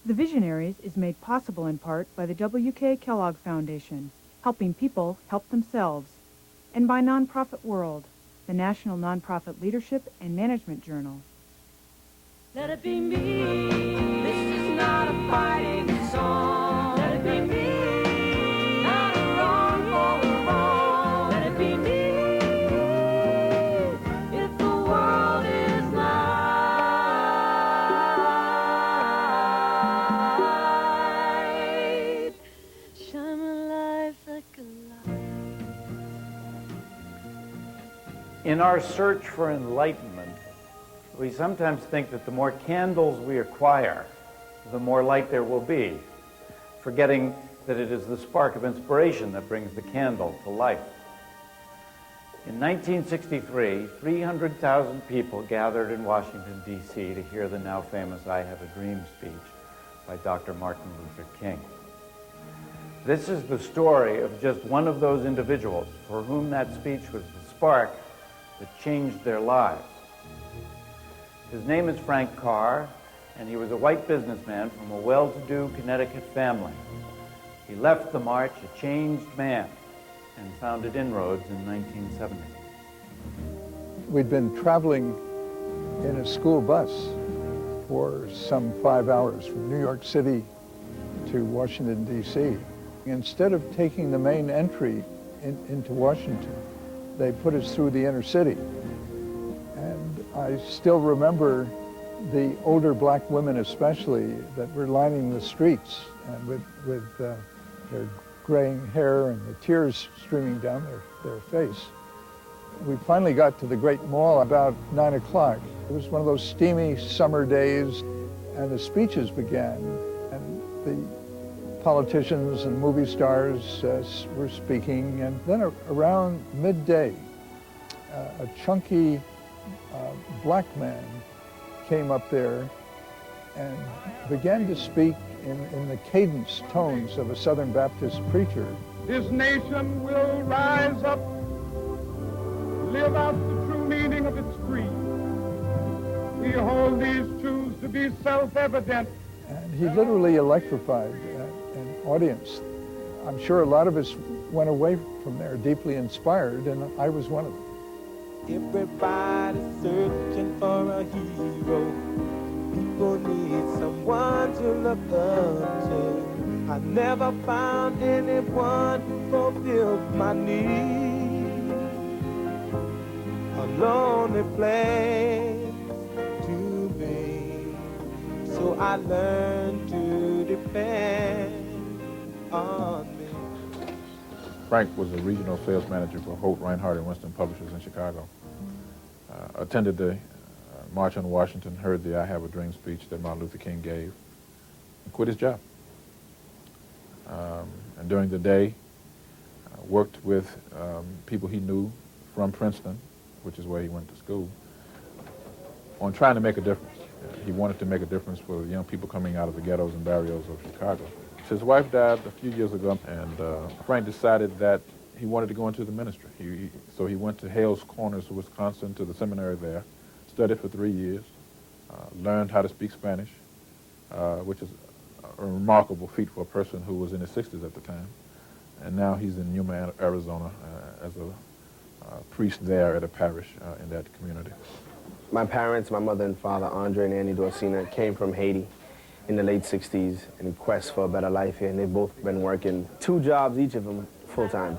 The Visionaries is made possible in part by the W.K. Kellogg Foundation, helping people help themselves, and by Nonprofit World, the National Nonprofit Leadership and Management Journal. Let it be me. This is not a fighting song. Let it be me. Not a wrong for a wrong. Let it be me. If the world is light, shine my life like a light. In our search for enlightenment, we sometimes think that the more candles we acquire, the more light there will be, forgetting that it is the spark of inspiration that brings the candle to life. In 1963, 300,000 people gathered in Washington, D.C. to hear the now famous I Have a Dream speech by Dr. Martin Luther King. This is the story of just one of those individuals for whom that speech was the spark that changed their lives. His name is Frank Carr, and he was a white businessman from a well-to-do Connecticut family. He left the march a changed man and founded INROADS in 1970. We'd been traveling in a school bus for some 5 hours from New York City to Washington, D.C. Instead of taking the main entry into Washington, they put us through the inner city. And I still remember the older black women especially that were lining the streets and with their graying hair and the tears streaming down their face. We finally got to the Great Mall about 9 o'clock. It was one of those steamy summer days, and the speeches began, and the politicians and movie stars were speaking, and then around midday, a chunky black man came up there and began to speak in the cadence tones of a Southern Baptist preacher. This nation will rise up, live out the true meaning of its creed. We hold these truths to be self-evident. And he literally electrified an audience. I'm sure a lot of us went away from there deeply inspired, and I was one of them. Everybody's searching for a hero. People need someone to look up to. I never found anyone who fulfilled my need. A lonely place to be. So I learned to depend on me. Frank was a regional sales manager for Holt, Reinhardt, and Winston Publishers in Chicago. Attended the March on Washington, heard the I Have a Dream speech that Martin Luther King gave, and quit his job. And during the day, worked with people he knew from Princeton, which is where he went to school, on trying to make a difference. He wanted to make a difference for young people coming out of the ghettos and barrios of Chicago. His wife died a few years ago, and Frank decided that he wanted to go into the ministry. So he went to Hales Corners, Wisconsin, to the seminary there, studied for 3 years, learned how to speak Spanish, which is a remarkable feat for a person who was in his 60s at the time. And now he's in Yuma, Arizona, as a priest there at a parish in that community. My parents, my mother and father, Andre and Annie Dorsina, came from Haiti in the late 60s in quest for a better life here, and they've both been working 2 jobs, each of them full-time,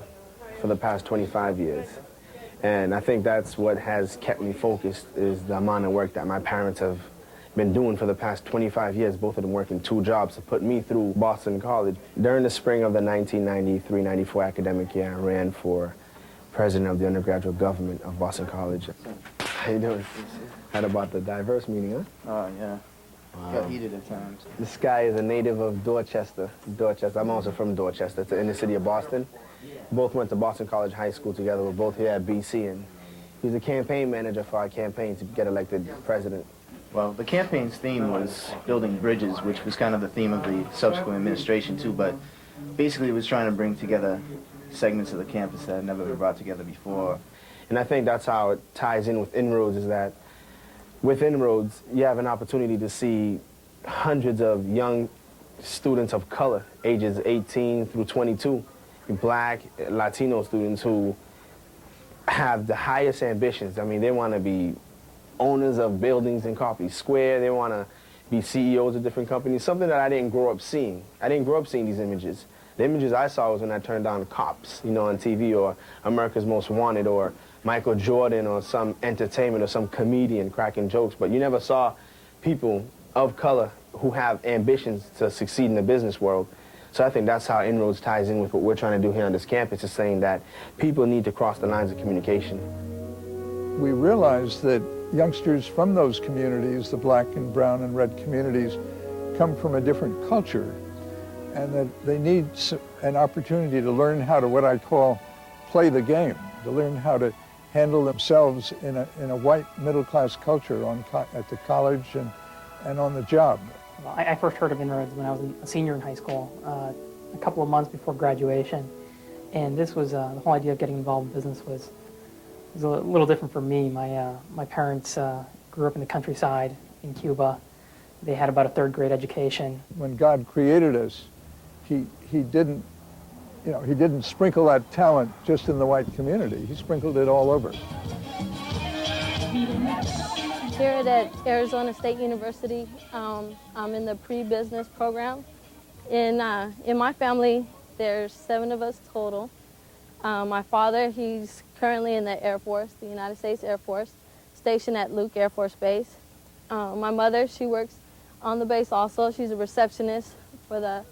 for the past 25 years. And I think that's what has kept me focused, is the amount of work that my parents have been doing for the past 25 years, both of them working 2 jobs to put me through Boston College. During the spring of the 1993-94 academic year, I ran for president of the undergraduate government of Boston College. How you doing? Heard about the diverse meeting, huh? Oh, yeah. Got heated at times. This guy is a native of Dorchester. I'm also from Dorchester. It's in the city of Boston. Both went to Boston College High School together. We're both here at BC, and he's a campaign manager for our campaign to get elected president. Well, the campaign's theme was building bridges, which was kind of the theme of the subsequent administration, too, but basically it was trying to bring together segments of the campus that had never been brought together before. And I think that's how it ties in with INROADS, is that with INROADS, you have an opportunity to see hundreds of young students of color, ages 18 through 22, black, Latino students who have the highest ambitions. I mean, they want to be owners of buildings in Copley Square. They want to be CEOs of different companies, something that I didn't grow up seeing. I didn't grow up seeing these images. The images I saw was when I turned on Cops, you know, on TV, or America's Most Wanted, or Michael Jordan, or some entertainment, or some comedian cracking jokes. But you never saw people of color who have ambitions to succeed in the business world. So I think that's how INROADS ties in with what we're trying to do here on this campus, is saying that people need to cross the lines of communication. We realized that youngsters from those communities, the black and brown and red communities, come from a different culture, and that they need an opportunity to learn how to, what I call, play the game, to learn how to handle themselves in a white middle-class culture at the college and on the job. I first heard of INROADS when I was a senior in high school, a couple of months before graduation, and this was the whole idea of getting involved in business was a little different for me. My parents grew up in the countryside in Cuba. They had about a third grade education. When God created us, he didn't sprinkle that talent just in the white community. He sprinkled it all over. Here at Arizona State University, I'm in the pre-business program. In my family, there's 7 of us total. My father, he's currently in the Air Force, the United States Air Force, stationed at Luke Air Force Base. My mother, she works on the base also. She's a receptionist for the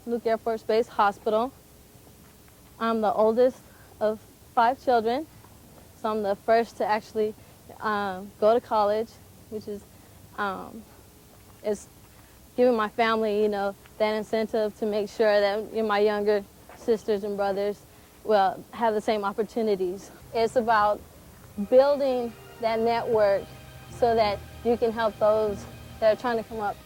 Luke Air Force Base Hospital. I'm the oldest of 5 children, so I'm the first to actually go to college, which is giving my family, you know, that incentive to make sure that my younger sisters and brothers will have the same opportunities. It's about building that network so that you can help those that are trying to come up.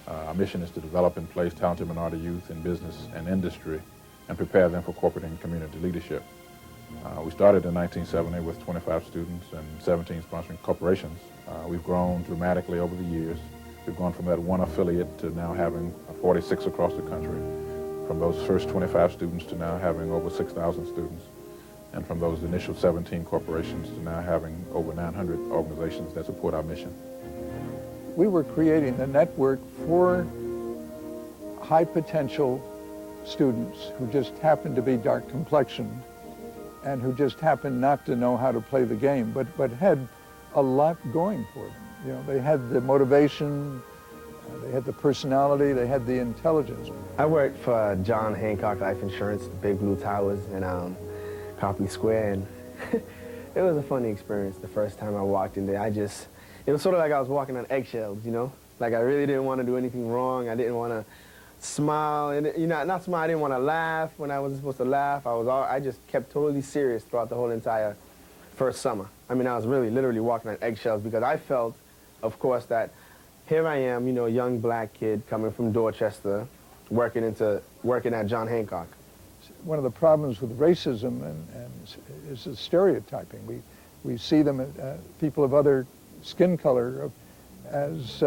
Our mission is to develop and place talented minority youth in business and industry and prepare them for corporate and community leadership. We started in 1970 with 25 students and 17 sponsoring corporations. We've grown dramatically over the years. We've gone from that 1 affiliate to now having 46 across the country. From those first 25 students to now having over 6,000 students. And from those initial 17 corporations to now having over 900 organizations that support our mission. We were creating a network for high potential students who just happened to be dark complexioned and who just happened not to know how to play the game, but had a lot going for them. You know, they had the motivation, they had the personality, they had the intelligence. I worked for John Hancock Life Insurance, the Big Blue Towers in Copley Square, and it was a funny experience the first time I walked in there. It was sort of like I was walking on eggshells, you know? Like I really didn't want to do anything wrong. I didn't want to smile, and not smile, I didn't want to laugh when I wasn't supposed to laugh. I just kept totally serious throughout the whole entire first summer. I mean, I was really literally walking on eggshells because I felt, of course, that here I am, you know, a young black kid coming from Dorchester, working at John Hancock. One of the problems with racism is the stereotyping. We see them, people of other skin color, as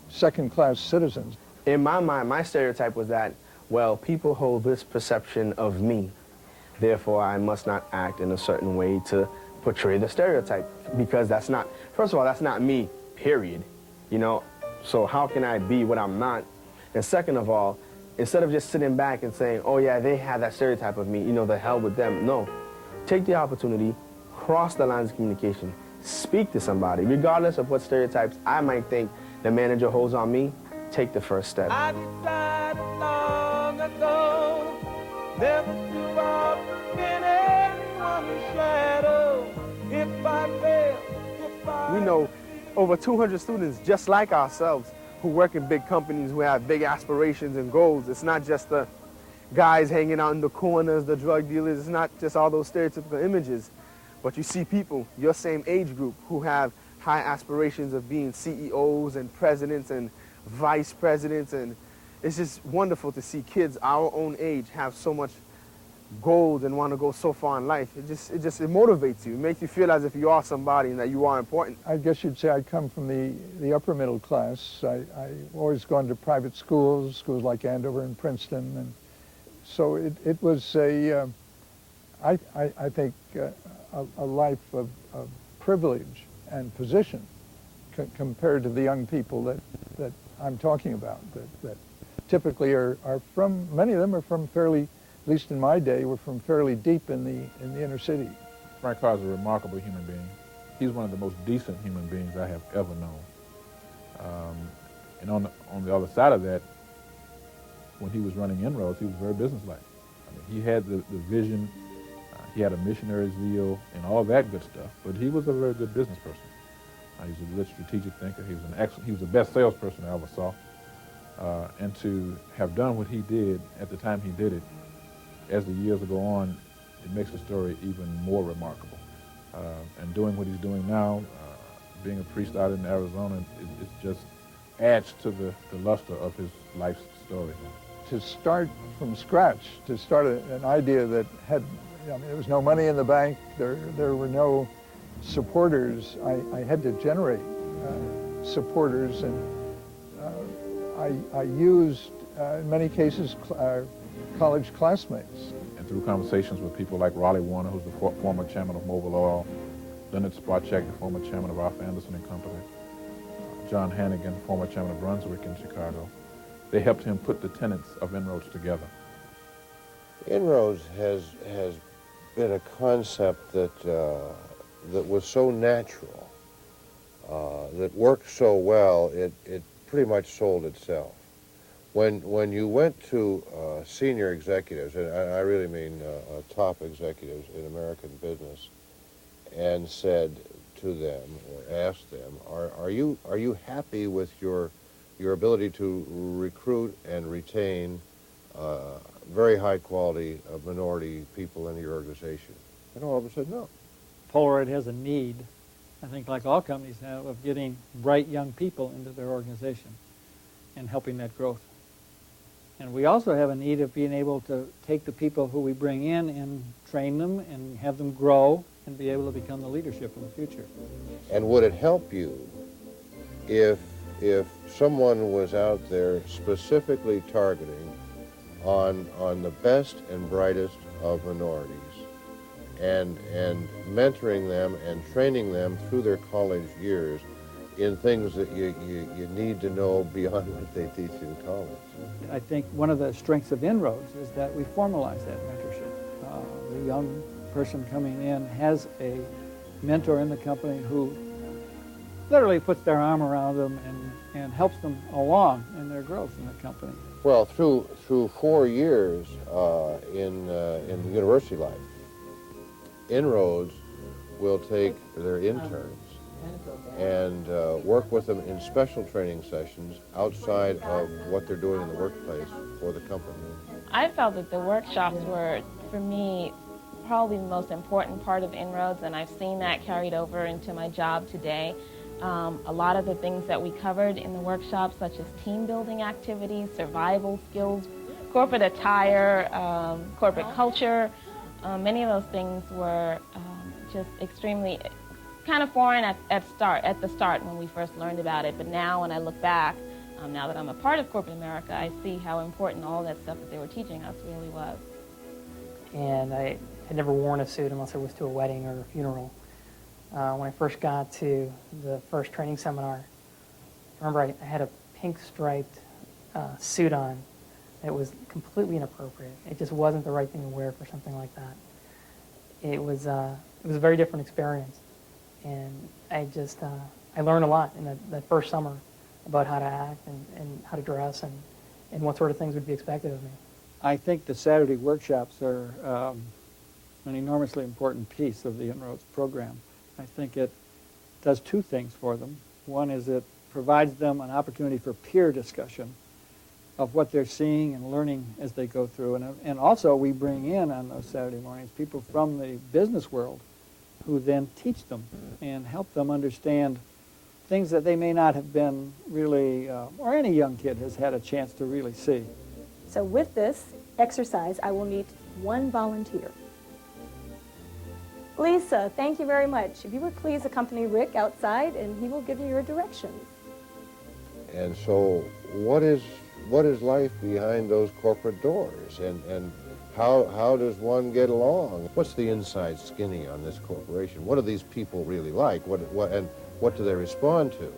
second-class citizens. In my mind, my stereotype was that, well, people hold this perception of me, therefore I must not act in a certain way to portray the stereotype, because that's not, first of all, that's not me, period, you know, so how can I be what I'm not? And second of all, instead of just sitting back and saying, oh yeah, they have that stereotype of me, you know, the hell with them, no, take the opportunity, cross the lines of communication, speak to somebody, regardless of what stereotypes I might think the manager holds on me. Take the first step. I decided long ago never to walk in anyone's shadow. If I fail, if I... We know over 200 students just like ourselves who work in big companies, who have big aspirations and goals. It's not just the guys hanging out in the corners, the drug dealers. It's not just all those stereotypical images. But you see people, your same age group, who have high aspirations of being CEOs and presidents and vice presidents, and it's just wonderful to see kids our own age have so much goals and want to go so far in life. It motivates you. It makes you feel as if you are somebody and that you are important. I guess you'd say I come from the upper middle class. I always gone to private schools like Andover and Princeton, and so it was I think a life of privilege and position compared to the young people that I'm talking about, that typically are from, many of them are from fairly, at least in my day, were from fairly deep in the inner city. Frank Carr is a remarkable human being. He's one of the most decent human beings I have ever known. And on the other side of that, when he was running INROADS, he was very businesslike. I mean, he had the vision, he had a missionary's zeal, and all that good stuff. But he was a very good business person. He was a good strategic thinker. He was the best salesperson I ever saw. And to have done what he did at the time he did it, as the years go on, it makes the story even more remarkable. And doing what he's doing now, being a priest out in Arizona, it just adds to the luster of his life's story. To start from scratch, to start an idea that had, I mean, there was no money in the bank, there were no supporters. I had to generate supporters, and I used, in many cases, college classmates. And through conversations with people like Raleigh Warner, who's the former chairman of Mobil Oil, Leonard Sparchek, the former chairman of Ralph Anderson and Company, John Hannigan, former chairman of Brunswick in Chicago, they helped him put the tenets of INROADS together. INROADS has been a concept that was so natural, that worked so well, it pretty much sold itself. When you went to senior executives, and I really mean top executives in American business, and said to them, or asked them, are you happy with your ability to recruit and retain very high quality minority people in your organization? And all of them said no. Polaroid has a need, I think like all companies have, of getting bright young people into their organization and helping that growth. And we also have a need of being able to take the people who we bring in and train them and have them grow and be able to become the leadership in the future. And would it help you if someone was out there specifically targeting on the best and brightest of minorities and mentoring them and training them through their college years in things that you need to know beyond what they teach in college? I think one of the strengths of INROADS is that we formalize that mentorship. The young person coming in has a mentor in the company who literally puts their arm around them and helps them along in their growth in the company. Well, through 4 years in university life, INROADS will take their interns and work with them in special training sessions outside of what they're doing in the workplace for the company. I felt that the workshops were, for me, probably the most important part of INROADS, and I've seen that carried over into my job today. A lot of the things that we covered in the workshops, such as team building activities, survival skills, corporate attire, corporate culture, many of those things were just extremely kind of foreign at the start when we first learned about it. But now when I look back, now that I'm a part of corporate America, I see how important all that stuff that they were teaching us really was. And I had never worn a suit unless it was to a wedding or a funeral. When I first got to the first training seminar, I remember I had a pink striped suit on. It was completely inappropriate. It just wasn't the right thing to wear for something like that. It was a very different experience. And I learned a lot in that first summer about how to act and how to dress and what sort of things would be expected of me. I think the Saturday workshops are an enormously important piece of the INROADS program. I think it does two things for them. One is it provides them an opportunity for peer discussion of what they're seeing and learning as they go through. And also we bring in on those Saturday mornings people from the business world who then teach them and help them understand things that they may not have been really, or any young kid has had a chance to really see. So with this, exercise, I will need one volunteer. Lisa, thank you very much. If you would please accompany Rick outside, and he will give you your directions. And so what is life behind those corporate doors? And how does one get along? What's the inside skinny on this corporation? What do these people really like? And what do they respond to?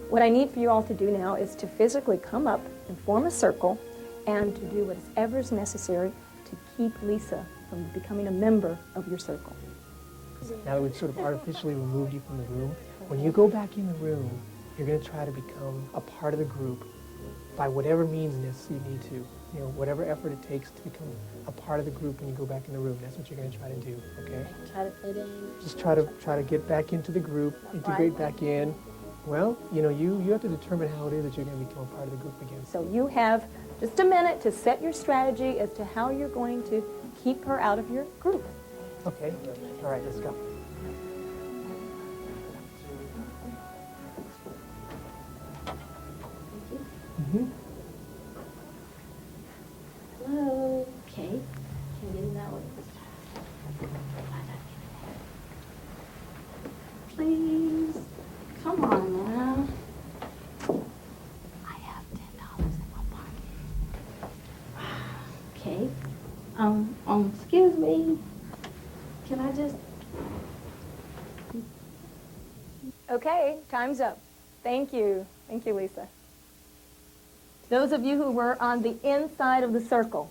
What I need for you all to do now is to physically come up and form a circle and to do whatever is necessary to keep Lisa from becoming a member of your circle. Now that we've sort of artificially removed you from the room, when you go back in the room, you're going to try to become a part of the group by whatever means you need to. You know, whatever effort it takes to become a part of the group when you go back in the room. That's what you're going to try to do, okay? Try to fit in. Just try to get back into the group, integrate back in. Well, you know, you have to determine how it is that you're going to become a part of the group again. So you have just a minute to set your strategy as to how you're going to keep her out of your group. Okay, all right, let's go. Hello. Okay. Can you get in that way? Please. Come on now. I have $10 in my pocket. Okay. Excuse me. Can I just... Okay, time's up. Thank you. Thank you, Lisa. Those of you who were on the inside of the circle,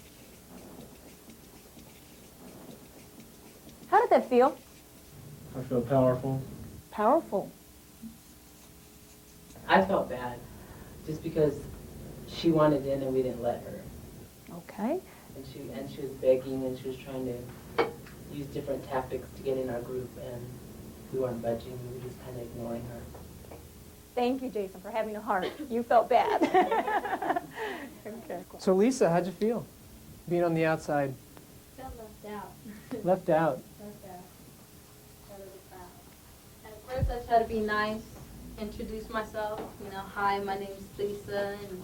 how did that feel? I feel powerful. Powerful. I felt bad, just because she wanted in and we didn't let her. Okay. And she was begging, and she was trying to use different tactics to get in our group, and we weren't budging. We were just kind of ignoring her. Thank you, Jason, for having a heart. You felt bad. Okay. So Lisa, how'd you feel being on the outside? I felt left out. Left out. At first, I try to be nice, introduce myself. You know, hi, my name's Lisa, and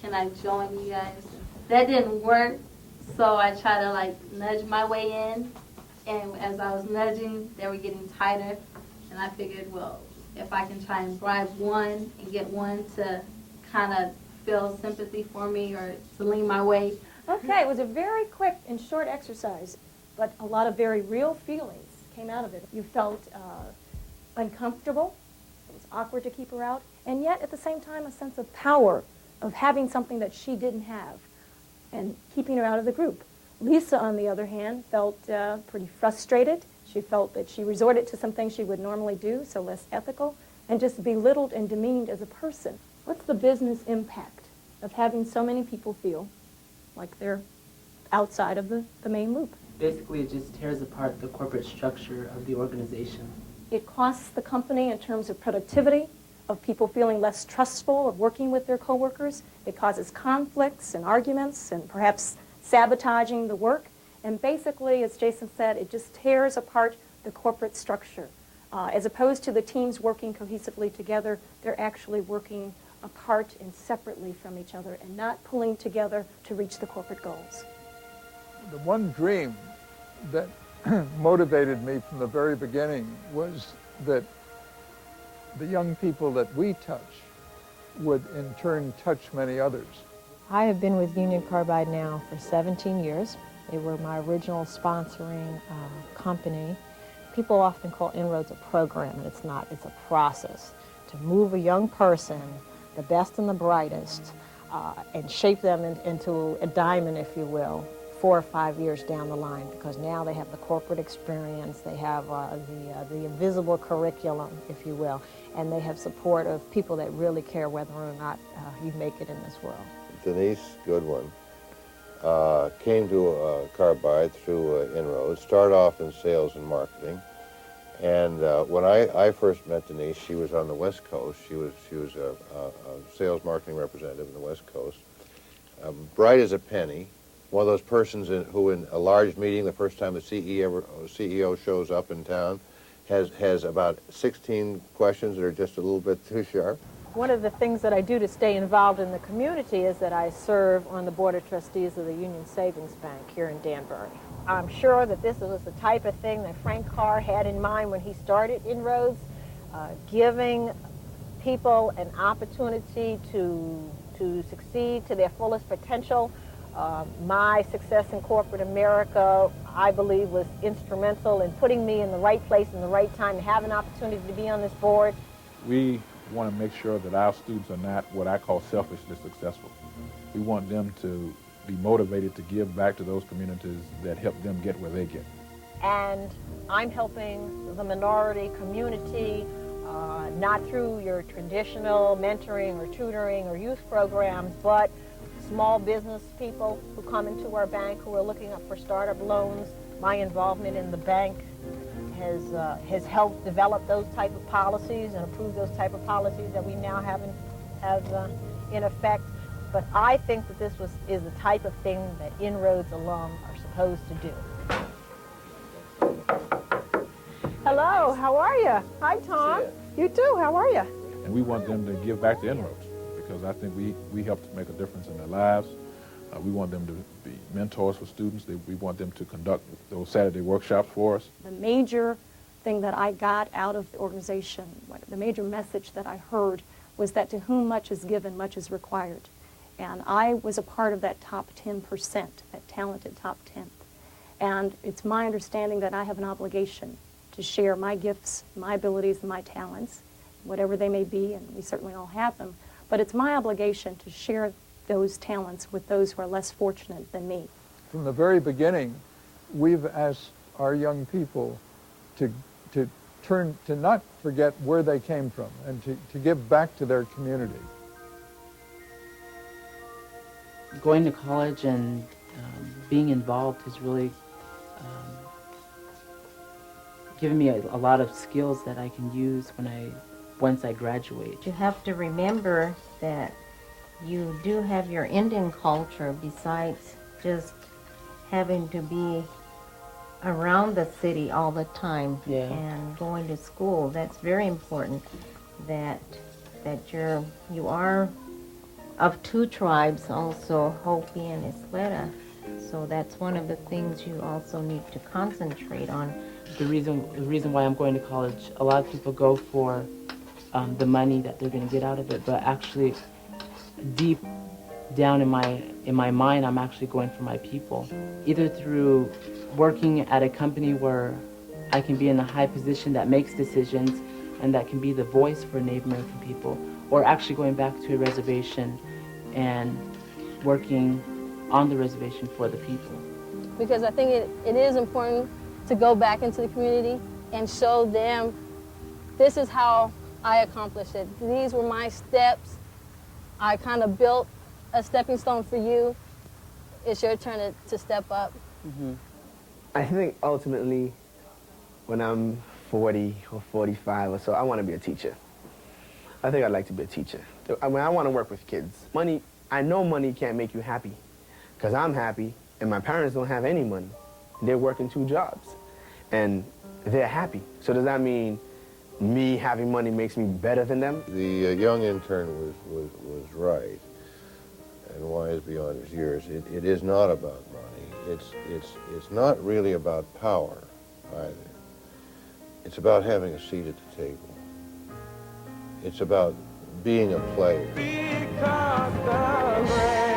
can I join you guys? That didn't work, so I try to like nudge my way in. And as I was nudging, they were getting tighter, and I figured, well, if I can try and bribe one and get one to kind of feel sympathy for me or to lean my way. Okay, it was a very quick and short exercise, but a lot of very real feelings came out of it. You felt uncomfortable, it was awkward to keep her out, and yet at the same time a sense of power of having something that she didn't have and keeping her out of the group. Lisa, on the other hand, felt pretty frustrated. She felt that she resorted to some things she would normally do, so less ethical, and just belittled and demeaned as a person. What's the business impact of having so many people feel like they're outside of the main loop? Basically, it just tears apart the corporate structure of the organization. It costs the company in terms of productivity, of people feeling less trustful of working with their coworkers. It causes conflicts and arguments and perhaps sabotaging the work. And basically, as Jason said, it just tears apart the corporate structure. As opposed to the teams working cohesively together, they're actually working apart and separately from each other and not pulling together to reach the corporate goals. The one dream that motivated me from the very beginning was that the young people that we touch would in turn touch many others. I have been with Union Carbide now for 17 years. They were my original sponsoring company. People often call INROADS a program, and it's not. It's a process to move a young person, the best and the brightest, and shape them into a diamond, if you will, 4 or 5 years down the line, because now they have the corporate experience, they have the invisible curriculum, if you will, and they have support of people that really care whether or not you make it in this world. Denise Goodwin came to Carbide through INROADS, started off in sales and marketing. And when I first met Denise, she was on the West Coast. She was a sales marketing representative in the West Coast. Bright as a penny, one of those persons who in a large meeting, the first time the CEO shows up in town, has about 16 questions that are just a little bit too sharp. One of the things that I do to stay involved in the community is that I serve on the Board of Trustees of the Union Savings Bank here in Danbury. I'm sure that this was the type of thing that Frank Carr had in mind when he started INROADS, giving people an opportunity to succeed to their fullest potential. My success in corporate America, I believe, was instrumental in putting me in the right place in the right time to have an opportunity to be on this board. We want to make sure that our students are not what I call selfishly successful. We want them to be motivated to give back to those communities that help them get where they get. And I'm helping the minority community, not through your traditional mentoring or tutoring or youth programs, but small business people who come into our bank who are looking up for startup loans. My involvement in the bank has helped develop those type of policies and approve those type of policies that we now have in effect. But I think that this is the type of thing that INROADS alum are supposed to do. Hello, how are you? Hi, Tom. You too, how are you? And we want them to give back to INROADS because I think we help to make a difference in their lives. We want them to be mentors for students. We want them to conduct those Saturday workshops for us. The major thing that I got out of the organization, the major message that I heard was that to whom much is given, much is required. And I was a part of that top 10%, that talented top 10th. And it's my understanding that I have an obligation to share my gifts, my abilities, and my talents, whatever they may be, and we certainly all have them. But it's my obligation to share those talents with those who are less fortunate than me. From the very beginning, we've asked our young people to not forget where they came from and to give back to their community. Going to college and being involved has really given me a lot of skills that I can use once I graduate. You have to remember that you do have your Indian culture besides just having to be around the city all the time and going to school. That's very important that you are of two tribes also, Hopi and Isleta. So that's one of the things you also need to concentrate on. The reason why I'm going to college, a lot of people go for the money that they're going to get out of it, but actually deep down in my mind, I'm actually going for my people. Either through working at a company where I can be in a high position that makes decisions and that can be the voice for Native American people, or actually going back to a reservation and working on the reservation for the people. Because I think it is important to go back into the community and show them this is how I accomplished it. These were my steps. I kind of built a stepping stone for you. It's your turn to step up. Mm-hmm. I think ultimately when I'm 40 or 45 or so, I want to be a teacher. I think I'd like to be a teacher. I mean, I want to work with kids. Money, I know money can't make you happy because I'm happy and my parents don't have any money. They're working 2 jobs and they're happy. So does that mean me having money makes me better than them? The young intern was right and wise beyond his years. It is not about money. It's not really about power either. It's about having a seat at the table. It's about being a player. Because the rain,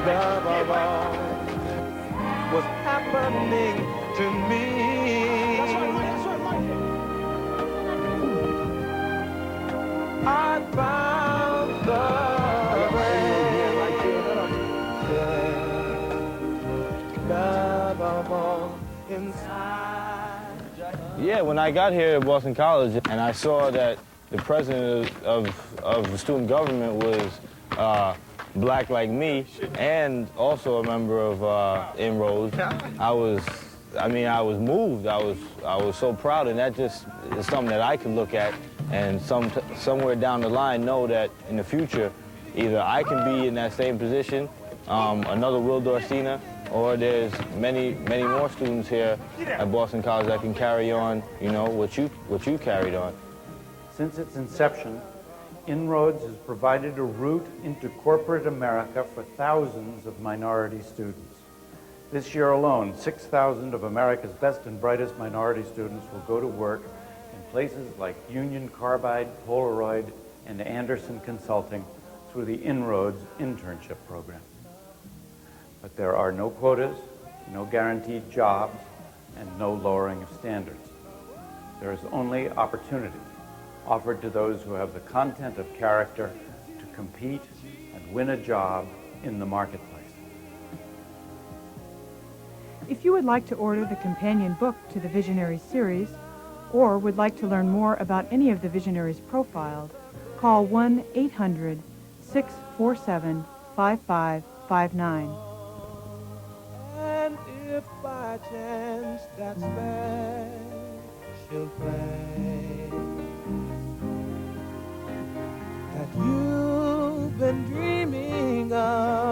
love of all was happening to me. That's right. I found the rain, love of all inside. Yeah, when I got here at Boston College and I saw that the president of the student government was black like me and also a member of INROADS, I was moved. I was so proud, and that just is something that I can look at and somewhere down the line know that in the future either I can be in that same position, another Will Dorsina, or there's many more students here at Boston College that can carry on, you know, what you carried on. Since its inception, INROADS has provided a route into corporate America for thousands of minority students. This year alone, 6,000 of America's best and brightest minority students will go to work in places like Union Carbide, Polaroid, and Anderson Consulting through the INROADS internship program. But there are no quotas, no guaranteed jobs, and no lowering of standards. There is only opportunity offered to those who have the content of character to compete and win a job in the marketplace. If you would like to order the companion book to the Visionaries series, or would like to learn more about any of the Visionaries profiled, call 1-800-647-5559. And if by chance that special place that you've been dreaming of